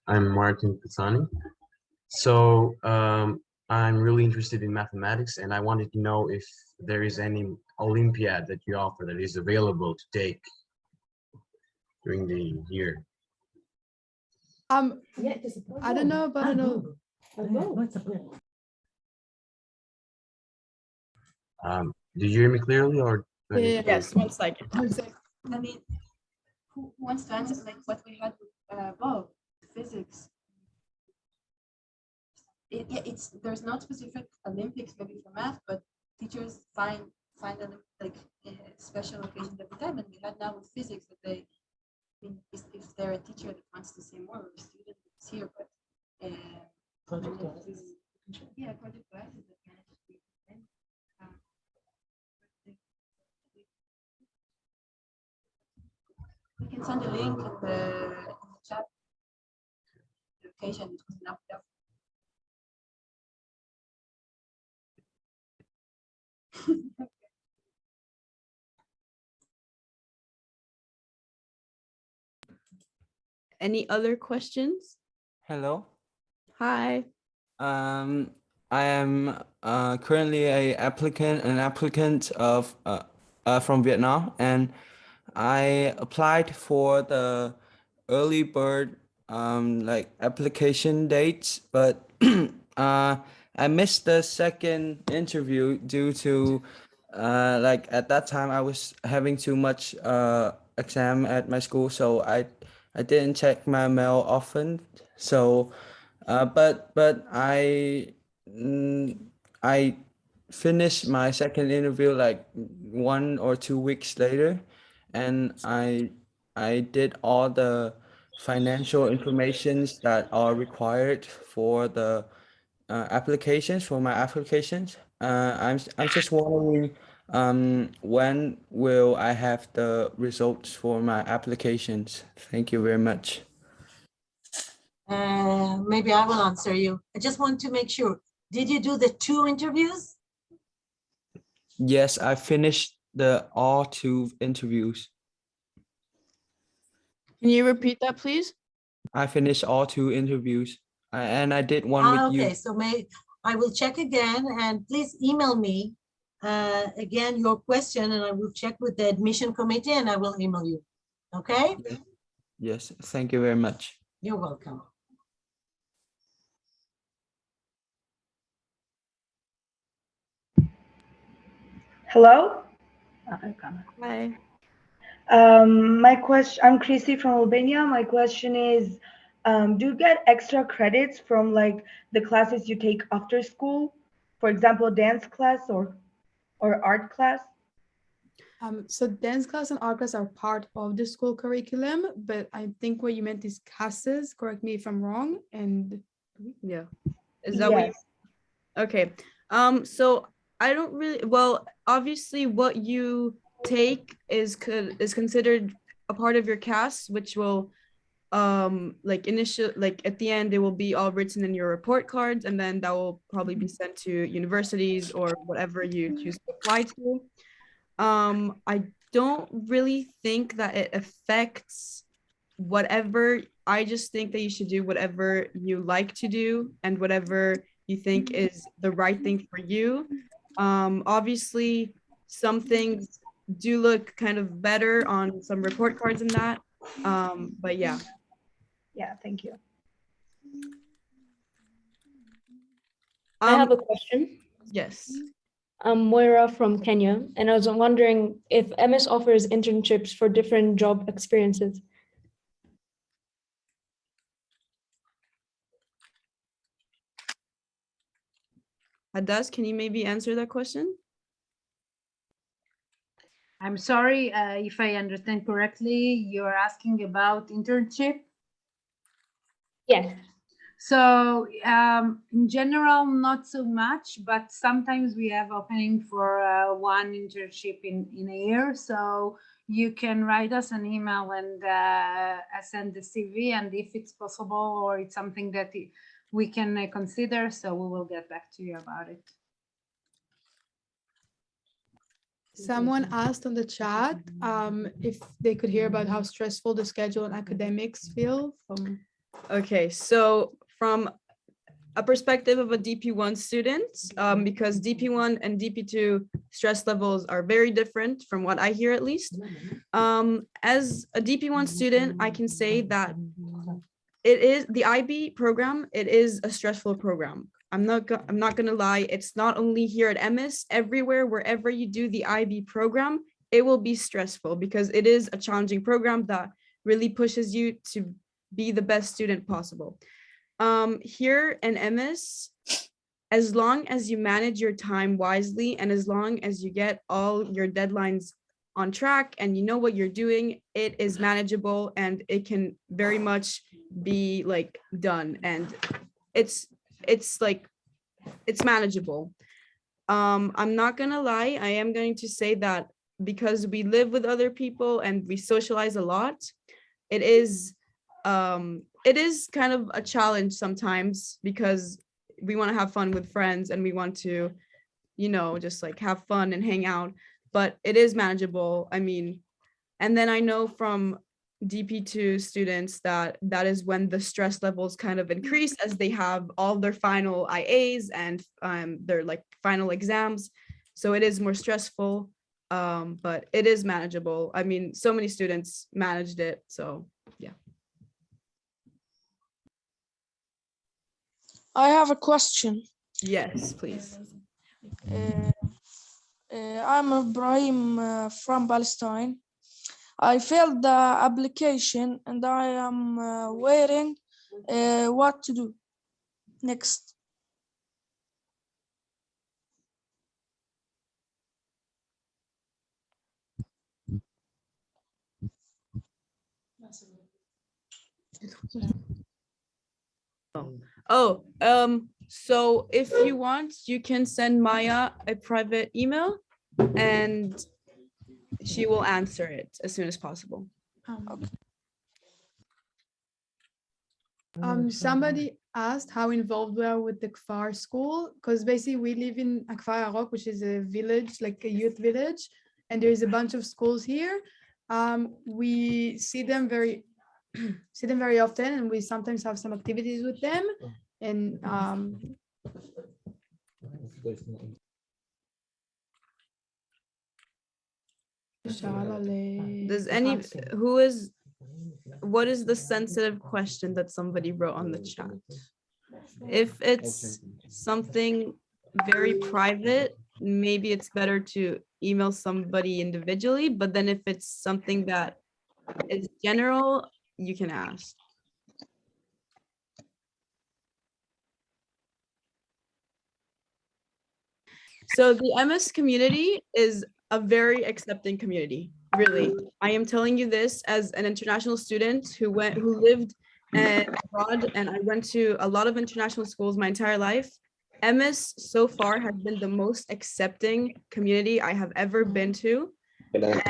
I'm Martin Pisani.
So I'm really interested in mathematics, and I wanted to know if there is any Olympiad that you offer that is available to take during the year.
I don't know, but I know.
Do you hear me clearly, or? do I need to-
Yes, 1 second.
I mean, who wants to answer like what we had with Bob, physics? Yeah, there's not specific Olympics maybe for math, but teachers find like a special occasions every time, and we had now with physics that they, I mean, if they're a teacher that wants to say more, or a student that's here, but project classes. Yeah, project classes that manage to be we can send a link in the chat. The occasion it was enough.
Any other questions?
Hello.
Hi.
I am currently an applicant of from Vietnam, and I applied for the early bird like application dates, but I missed the second interview due to like at that time I was having too much exam at my school, so I didn't check my mail often. So but I finished my second interview like 1 or 2 weeks later, and I did all the financial informations that are required for the applications for my applications. I'm just wondering when will I have the results for my applications? Thank you very much.
Maybe I will answer you. I just want to make sure. Did you do the 2 interviews?
Yes, I finished all 2 interviews.
Can you repeat that, please?
I finished all 2 interviews, and I did one with you.
Okay, so I will check again, and please email me again your question, and I will check with the admission committee, and I will email you. Okay?
Yes, thank you very much.
You're welcome.
Hello.
Hi.
My question, I'm Chrissy from Albania. My question is, do you get extra credits from like the classes you take after school? For example, dance class or art class?
So dance class and art class are part of the school curriculum, but I think what you meant is classes. Correct me if I'm wrong. And
yeah, is that what you? Okay. So I don't really, well, obviously what you take is considered a part of your CAS, which will like at the end it will be all written in your report cards, and then that will probably be sent to universities or whatever you choose to apply to. I don't really think that it affects whatever. I just think that you should do whatever you like to do and whatever you think is the right thing for you. Obviously some things do look kind of better on some report cards and that, but yeah.
Thank you.
I have a question.
Yes.
I'm Moira from Kenya, and I was wondering if MS offers internships for different job experiences.
Hadas, can you maybe answer that question?
I'm sorry if I understand correctly, you're asking about internship?
Yes.
So in general, not so much, but sometimes we have opening for one internship in a year. So you can write us an email and send the CV, and if it's possible or it's something that we can consider, so we will get back to you about it.
Someone asked on the chat if they could hear about how stressful the schedule and academics feel from.
Okay, so from a perspective of a DP1 student, because DP1 and DP2 stress levels are very different from what I hear, at least. As a DP1 student, I can say that it is the IB program. It is a stressful program. I'm not gonna lie. It's not only here at MS. Everywhere, wherever you do the IB program, it will be stressful because it is a challenging program that really pushes you to be the best student possible. Here in MS, as long as you manage your time wisely and as long as you get all your deadlines on track and you know what you're doing, it is manageable and it can very much be like done, and it's manageable. I'm not gonna lie, I am going to say that because we live with other people and we socialize a lot, it is kind of a challenge sometimes because we want to have fun with friends and we want to, you know, just like have fun and hang out, but it is manageable. I mean, and then I know from DP2 students that is when the stress levels kind of increase as they have all their final IAs and their like final exams. So it is more stressful, but it is manageable. I mean, so many students managed it, so yeah.
I have a question.
Yes, please.
I'm Ibrahim from Palestine. I filled the application and I am waiting what to do next.
So if you want, you can send Maya a private email and she will answer it as soon as possible.
Somebody asked how involved we are with the Kfar school, because basically we live in Kfar Yarok, which is a village, like a youth village, and there is a bunch of schools here. We see them very often, and we sometimes have some activities with them. And what is the sensitive question that somebody wrote on the chat? If it's something very private, maybe it's better to email somebody individually, but then if it's something that is general, you can ask. So the MS community is a very accepting community, really. I am telling you this as an international student who lived abroad, and I went to a lot of international schools my entire life. MS so far has been the most accepting community I have ever been to. And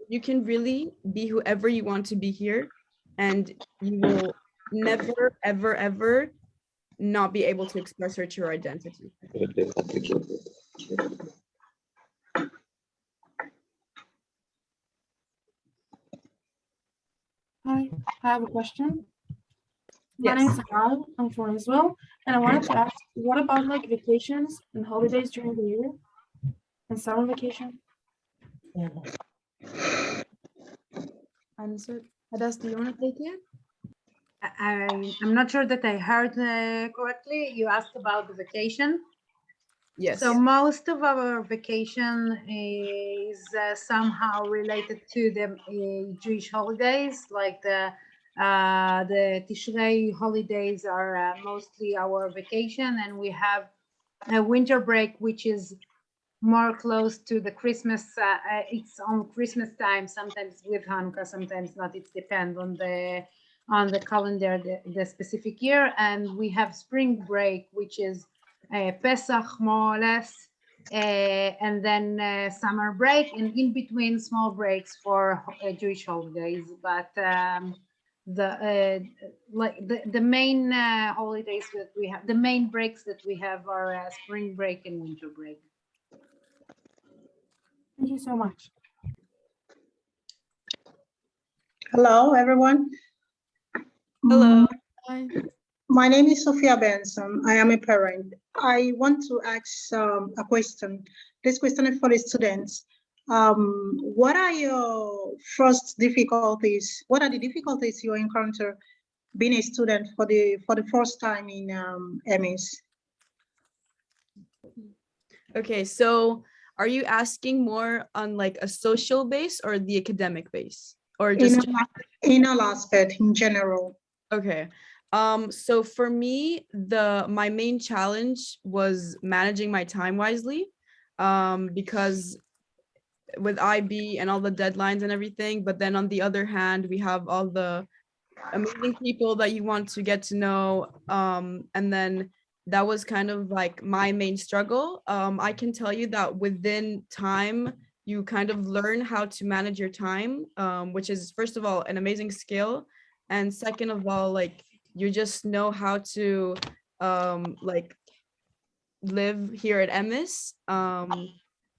you can really be whoever you want to be here, and you will never, ever, ever not be able to express your true identity.
Hi, I have a question. My name is Al. I'm from Israel, and I wanted to ask, what about like vacations and holidays during the year and summer vacation?
Answer. Hadas, do you want to take it?
I'm not sure that I heard correctly. You asked about the vacation.
Yes.
So most of our vacation is somehow related to the Jewish holidays, like the Tishrei holidays are mostly our vacation, and we have a winter break, which is more close to the Christmas. It's on Christmas time, sometimes with Hanukkah, sometimes not. It depends on the calendar, the specific year. And we have spring break, which is Pesach, more or less, and then summer break, and in between small breaks for Jewish holidays. But the main holidays that we have, the main breaks that we have are spring break and winter break.
Thank you so much.
Hello, everyone.
Hello.
Hi. My name is Sophia Benson. I am a parent. I want to ask a question. This question is for the students. What are your first difficulties? What are the difficulties you encounter being a student for the first time in MS?
Okay, so are you asking more on like a social base or the academic base, or just
In all aspect, in general?
Okay. So for me, my main challenge was managing my time wisely, because with IB and all the deadlines and everything, but then on the other hand, we have all the amazing people that you want to get to know, and then that was kind of like my main struggle. I can tell you that within time, you kind of learn how to manage your time, which is first of all an amazing skill, and second of all, like you just know how to like live here at MS.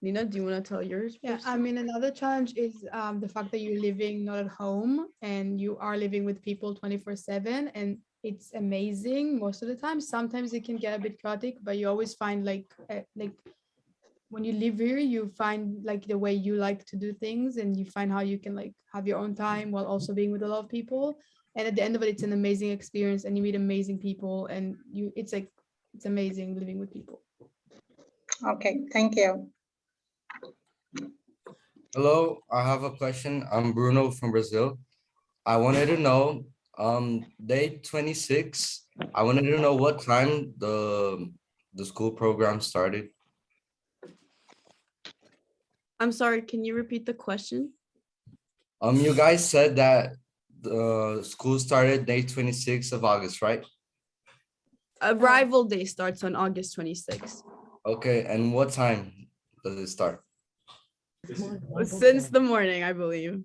Nina, do you want to tell yours?
Yeah,
first?
I mean, another challenge is the fact that you're living not at home and you are living with people 24/7, and it's amazing most of the time. Sometimes it can get a bit chaotic, but you always find like when you live here, you find like the way you like to do things, and you find how you can like have your own time while also being with a lot of people. And at the end of it, it's an amazing experience, and you meet amazing people, and it's amazing living with people.
Okay, thank you.
Hello, I have a question. I'm Bruno from Brazil. I wanted to know, day 26, I wanted to know what time the school program started.
I'm sorry, can you repeat the question?
You guys said that the school started day 26th of August, right?
Arrival day starts on August 26th.
Okay, and what time does it start?
Since the morning, I believe.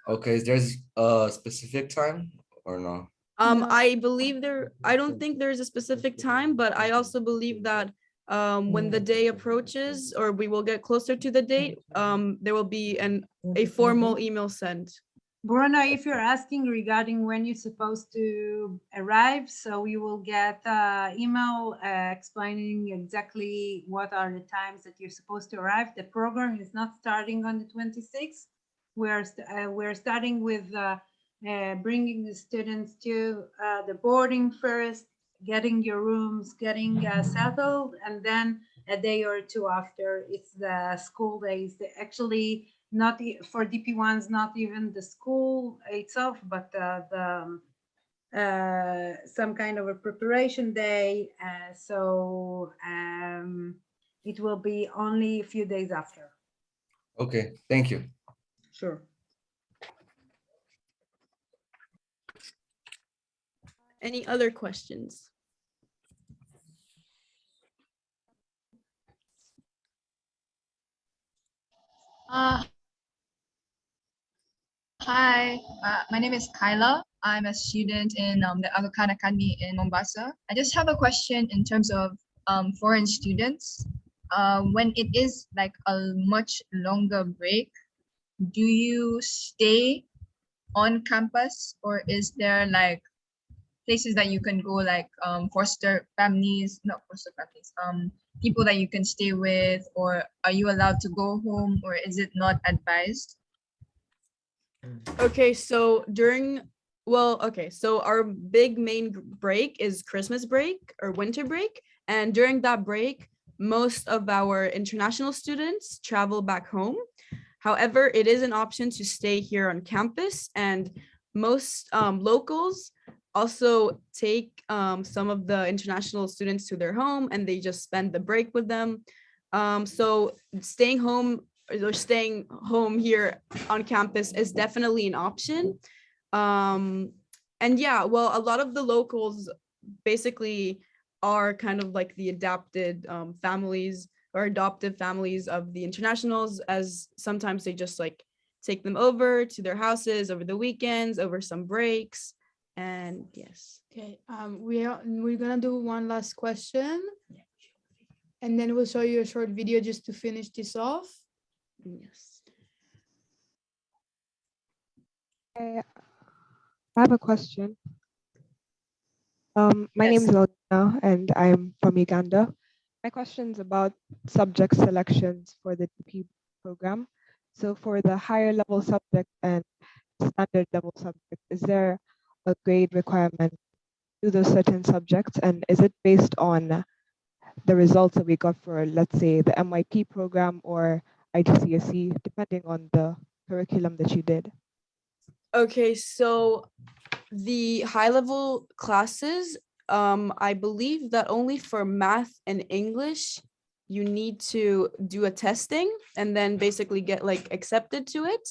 Okay, is there a specific time or no?
I believe I don't think there's a specific time, but I also believe that when the day approaches or we will get closer to the date, there will be a formal email sent.
Bruno, if you're asking regarding when you're supposed to arrive, so you will get email explaining exactly what are the times that you're supposed to arrive. The program is not starting on the 26th. We're starting with bringing the students to the boarding first, getting your rooms, getting settled, and then a day or two after, it's the school days. Actually, not for DP1s, not even the school itself, but some kind of a preparation day. So it will be only a few days after.
Okay, thank you.
Sure.
Any other questions?
Hi, my name is Kyla. I'm a student in the Aga Khan Academy in Mombasa. I just have a question in terms of foreign students. When it is like a much longer break, do you stay on campus, or is there like places that you can go, like foster families, not foster families, people that you can stay with, or are you allowed to go home, or is it not advised?
Okay, so so our big main break is Christmas break or winter break. And during that break, most of our international students travel back home. However, it is an option to stay here on campus, and most locals also take some of the international students to their home, and they just spend the break with them. So staying home here on campus is definitely an option. And yeah, well, a lot of the locals basically are kind of like the adapted families or adoptive families of the internationals, as sometimes they just like take them over to their houses over the weekends, over some breaks. And yes.
Okay, we're gonna do one last question, and then we'll show you a short video just to finish this off.
Yes.
I have a question.
My name is
Yes.
Melina and I'm from Uganda. My question is about subject selections for the DP program. So for the higher level subject and standard level subject, is there a grade requirement to those certain subjects? And is it based on the results that we got for, let's say, the MYP program or IGCSE, depending on the curriculum that you did?
Okay, so the high level classes, I believe that only for math and English, you need to do a testing and then basically get like accepted to it.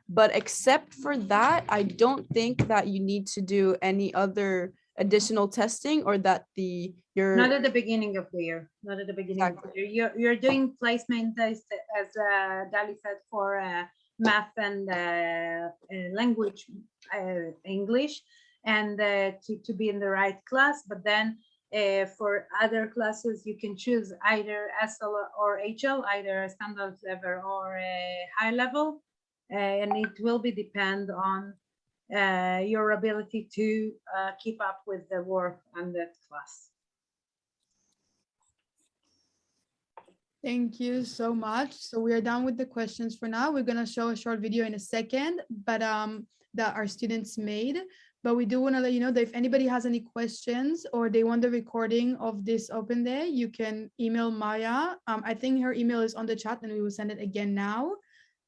But except for that, I don't think that you need to do any other additional testing or that your
Not at the beginning of the year, not at the beginning of the year. You're doing placement test, as Dali said, for math and language, English, and to be in the right class. But then for other classes, you can choose either SL or HL, either a standard level or a high level, and it will be depend on your ability to keep up with the work on that class.
Thank you so much. So we are done with the questions for now. We're gonna show a short video in a second, but that our students made. But we do want to let you know that if anybody has any questions or they want the recording of this open day, you can email Maya. I think her email is on the chat and we will send it again now.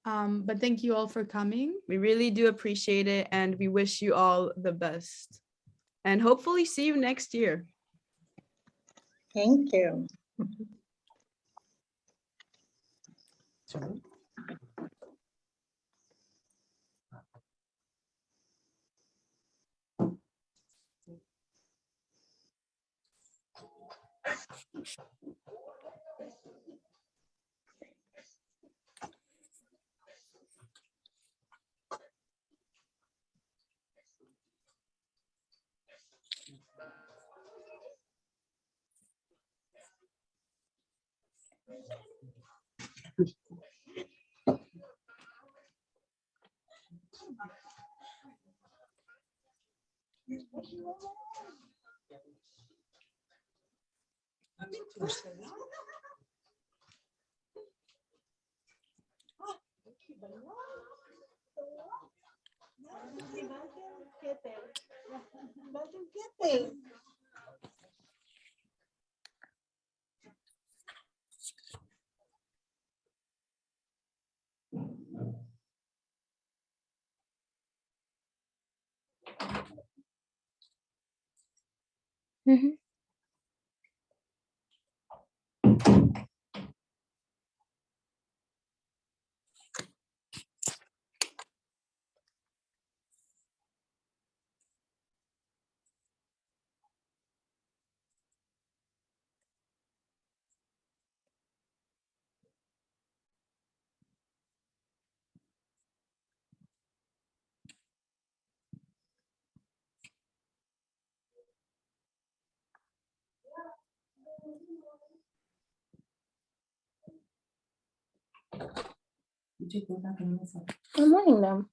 But thank you all for coming.
We really do appreciate it and we wish you all the best. And hopefully see you next year.
Thank you.
Mhm. Good morning, ma'am.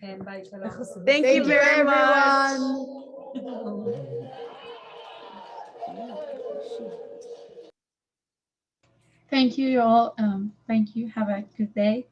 And bye. Shalom.
Thank you very much.
Thank you all. Thank you. Have a good day.